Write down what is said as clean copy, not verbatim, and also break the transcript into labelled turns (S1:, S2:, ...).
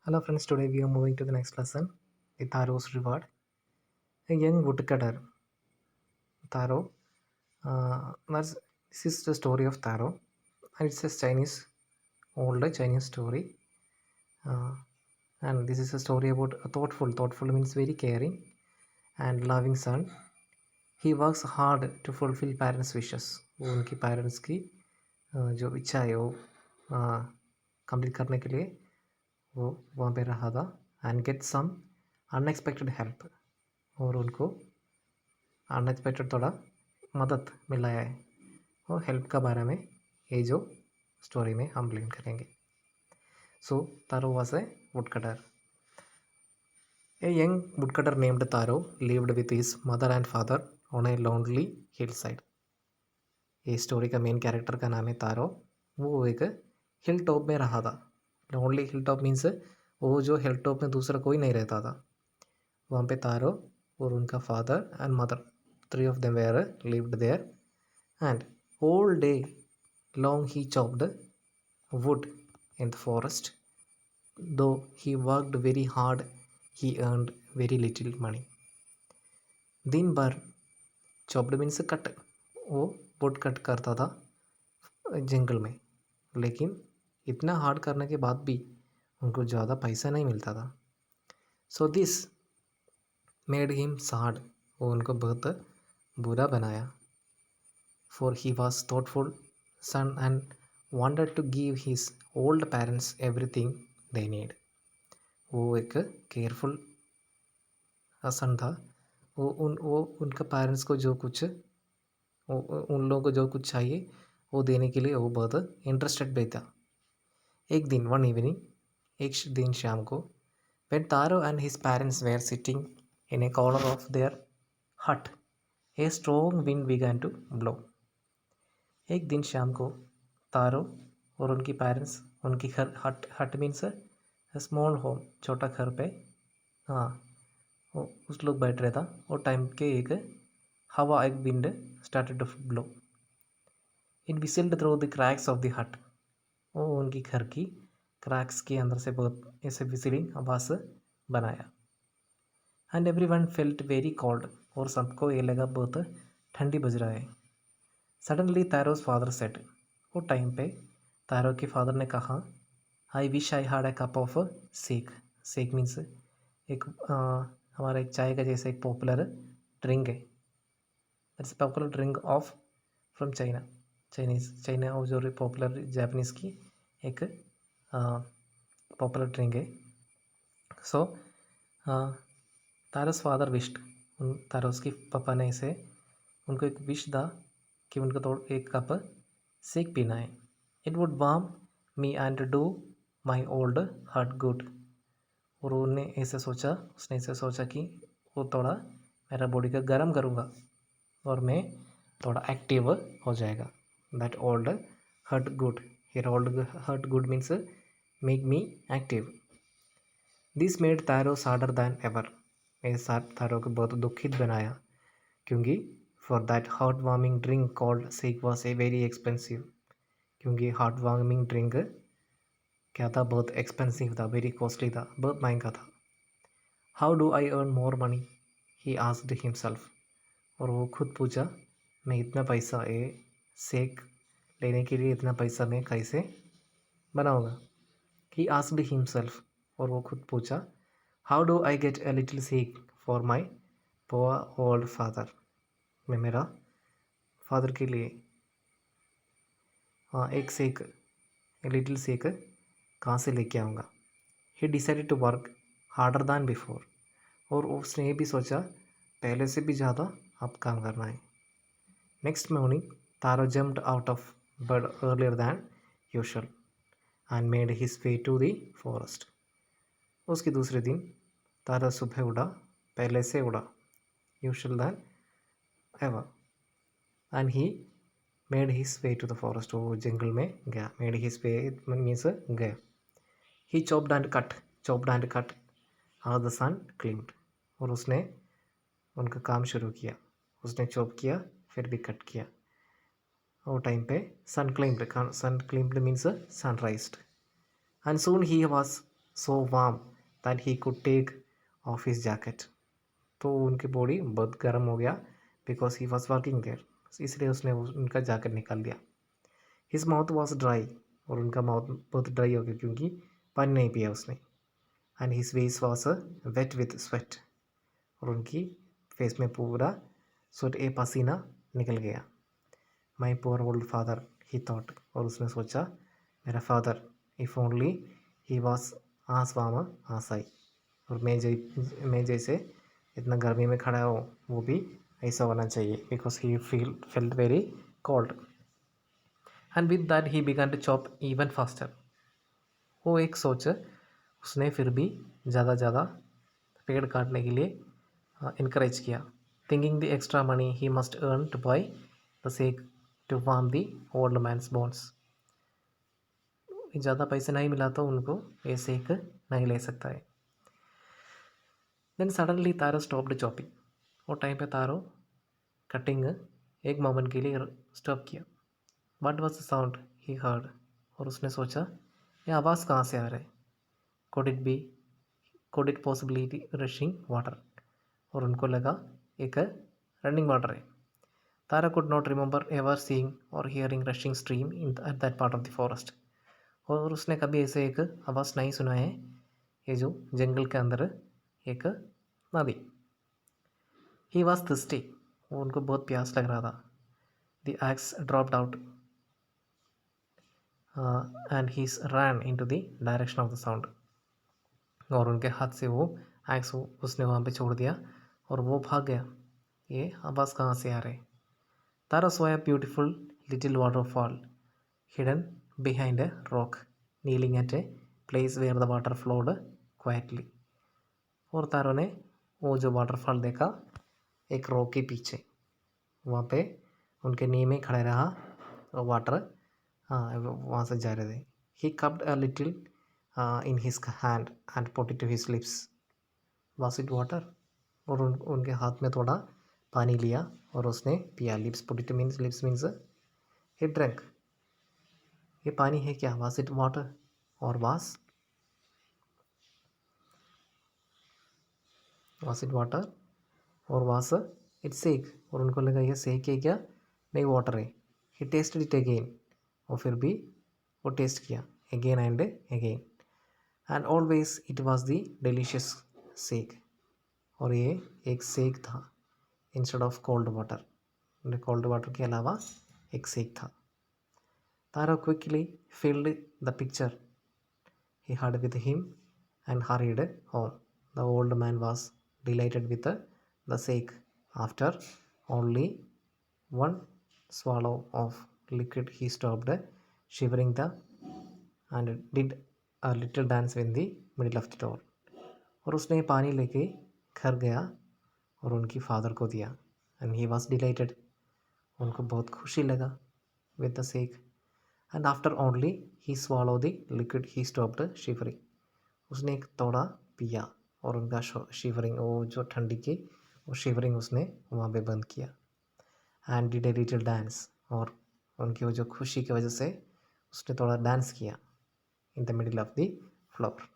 S1: Hello friends, today we are moving to the next lesson, the Taro's Reward. A young woodcutter, Taro. This is the story of Taro, and it's a older Chinese story. Uh, and this is a story about a thoughtful means very caring and loving son. He works hard to fulfill parents' wishes. वो उनकी parents की जो इच्छा है वो complete करने के लिए वो वहाँ पे रहा था and get some unexpected help. और उनको अनएक्सपेक्टेड थोड़ा मदद मिला है और हेल्प का बारे में ये जो स्टोरी में हम ब्लेम करेंगे. So Taro was a woodcutter. A young woodcutter named Taro lived with his mother and father on a lonely hillside. ये स्टोरी का मेन कैरेक्टर का नाम है तारो. वो एक हिल टॉप में रहा था. लोनली हिल टॉप मीन्स वो जो हिल टॉप में दूसरा कोई नहीं रहता था. वहाँ पे तारो और उनका father and mother, three of them were lived there, and all day long he chopped wood in the forest. Though he worked very hard, he earned very little money. दिन भर chopped means कट, वो wood cut करता था जंगल में, लेकिन इतना hard करने के बाद भी उनको ज़्यादा पैसा नहीं मिलता था. So this made him sad. वो उनको बहुत बुरा बनाया. For he was thoughtful son and wanted to give his old parents everything they need. वो एक केयरफुल सन था. वो उनका पेरेंट्स को जो कुछ उन लोगों को जो कुछ चाहिए वो देने के लिए वो बहुत इंटरेस्टेड भी था. एक दिन वन इवनिंग, एक दिन शाम को, when Taro and his parents were sitting in a corner of their hut, a strong wind began to blow. एक दिन शाम को तारो और उनकी पेरेंट्स उनकी घर हट मीन्स स्मॉल होम, छोटा घर पे, हाँ, वो उस लोग बैठ रहे था. और टाइम के एक हवा, एक wind started to blow. It whistled through the cracks of the hut. वो उनकी घर की क्रैक्स के अंदर से बहुत ऐसे विसिलिंग आवाज़ बनाया. And every one felt very cold. और सबको ये लगा बहुत ठंडी बज रहा है. Suddenly Taro's father said. वो टाइम पे तारो के फादर ने कहा, I wish I had a cup of sake. Sake means एक हमारा एक चाय का जैसा एक पॉपुलर ड्रिंक है. It's popular drink of from China और जो पॉपुलर जापानीज़ की एक पॉपुलर ड्रिंक है. सो तारोस फादर विश्ड. तारोस की पापा ने इसे उनको एक विश था कि उनको तो एक कप सेक पीना है. It would warm me and do my old heart good. और उसने ऐसे सोचा कि वो थोड़ा मेरा बॉडी का गर्म करूँगा और मैं थोड़ा एक्टिव हो जाएगा. That old heart good. Here old heart good means make me active. This made Taro sadder than ever. ये तारो को बहुत दुखित बनाया क्योंकि for that heart-warming drink called Seek was a very expensive. क्योंकि हार्ट वार्मिंग ड्रिंक क्या था, बहुत एक्सपेंसिव था, वेरी कॉस्टली था, बहुत महंगा था. How do I earn more money, he asked himself. और वो खुद पूछा, मैं इतना पैसा ये सेक लेने के लिए इतना पैसा मैं कैसे बनाऊँगा. He asked himself. और वो खुद पूछा, how do I get a little sake for my poor old father. मैं मेरा फादर के लिए एक सेक, लिटिल सेक कहाँ से लेके आऊँगा. He decided to work harder than before. और उसने ये भी सोचा पहले से भी ज़्यादा अब काम करना है. Next morning Taro jumped out of bed earlier than usual and made his way to the forest. उसके दूसरे दिन तारा सुबह उड़ा, पहले से उड़ा, usual than ever, and he made his way to the forest. वो जंगल में गया. मेड हिज वे मीन्स गया. He chopped and cut how the sun climbed. और उसने उनका काम शुरू किया. उसने चॉप किया फिर भी कट किया. और टाइम पे sun climbed means sunrised. And soon he was so warm that he could take off his jacket. तो उनकी बॉडी बहुत गर्म हो गया because he was working there, इसलिए उसने उनका जैकेट निकाल दिया. हिज माउथ वॉज ड्राई, और उनका माउथ बहुत ड्राई हो गया क्योंकि पानी नहीं पिया उसने. And his face was wet with sweat, और उनकी फेस में पूरा स्वेट ए पसीना निकल गया. My poor old father he thought, और उसने सोचा मेरा father, if only he was as warm as I, और मैं जैसे इतना गर्मी में खड़ा हो वो भी ऐसा होना चाहिए because he felt very cold. And with that he began to chop even faster. वो एक सोच उसने फिर भी ज़्यादा पेड़ काटने के लिए इनकरेज किया. Thinking the extra money he must earn to buy the sake to warm the old man's bones. ज़्यादा पैसे नहीं मिला तो उनको ये सेक नहीं ले सकता है. देन सडनली तारो स्टॉप्ड चॉपिंग. वो टाइम पे तारो कटिंग एक मोमेंट के लिए स्टॉप किया. What was the sound he heard, और उसने सोचा ये आवाज़ कहाँ से आ रहा है. Could it possibly rushing water, और उनको लगा एक रनिंग वाटर है. Taro could not remember ever seeing or hearing rushing stream in at that part of the forest. और उसने कभी ऐसे एक आवाज़ नहीं सुना है ये जो जंगल के अंदर एक नदी. ही वॉज thirsty, वो उनको बहुत प्यास लग रहा था. The axe dropped out and he ran into the direction of the sound. और उनके हाथ से वो एक्स उसने वहाँ पे छोड़ दिया और वो भाग गया. ये आवाज़ कहाँ से आ रहे. तारा saw a beautiful little waterfall hidden behind a rock, kneeling at a place where the water flowed quietly. और तारों ने वो जो वाटरफॉल देखा एक रॉक के पीछे, वहाँ पे उनके नी में खड़े रहा और वाटर वहाँ से जा रहे थे. He cupped a little in his hand and put it to his lips. Was it water, और उनके हाथ में थोड़ा पानी लिया और उसने पिया. Lips put it means, lips means he drank. ये पानी है क्या. वाज इट वाटर और वाज इट वाटर और वाज इट सेक, और उनको लगा ये सेक है क्या, नहीं वाटर है. ही टेस्टेड इट अगेन, और फिर भी वो टेस्ट किया again and again. And always it was the delicious sake, और ये एक सेक था instead of cold water. Cold water के अलावा एक सेक था. Taro quickly filled the picture he had with him and hurried home. The old man was delighted with the sake. After only one swallow of liquid, he stopped shivering and did a little dance in the middle of the door. और उसने पानी लेके घर गया और उनकी father को दिया. एंड ही वॉज डिलाइटेड, उनको बहुत खुशी लगा with the sake. And after only he swallow the liquid he stopped shivering. उसने एक थोड़ा पिया और उनका शिवरिंग, वो जो ठंडी की वो शिवरिंग उसने वहाँ पे बंद किया. And did a little dance, और उनकी वो जो खुशी की वजह से उसने थोड़ा डांस किया in the middle of the floor.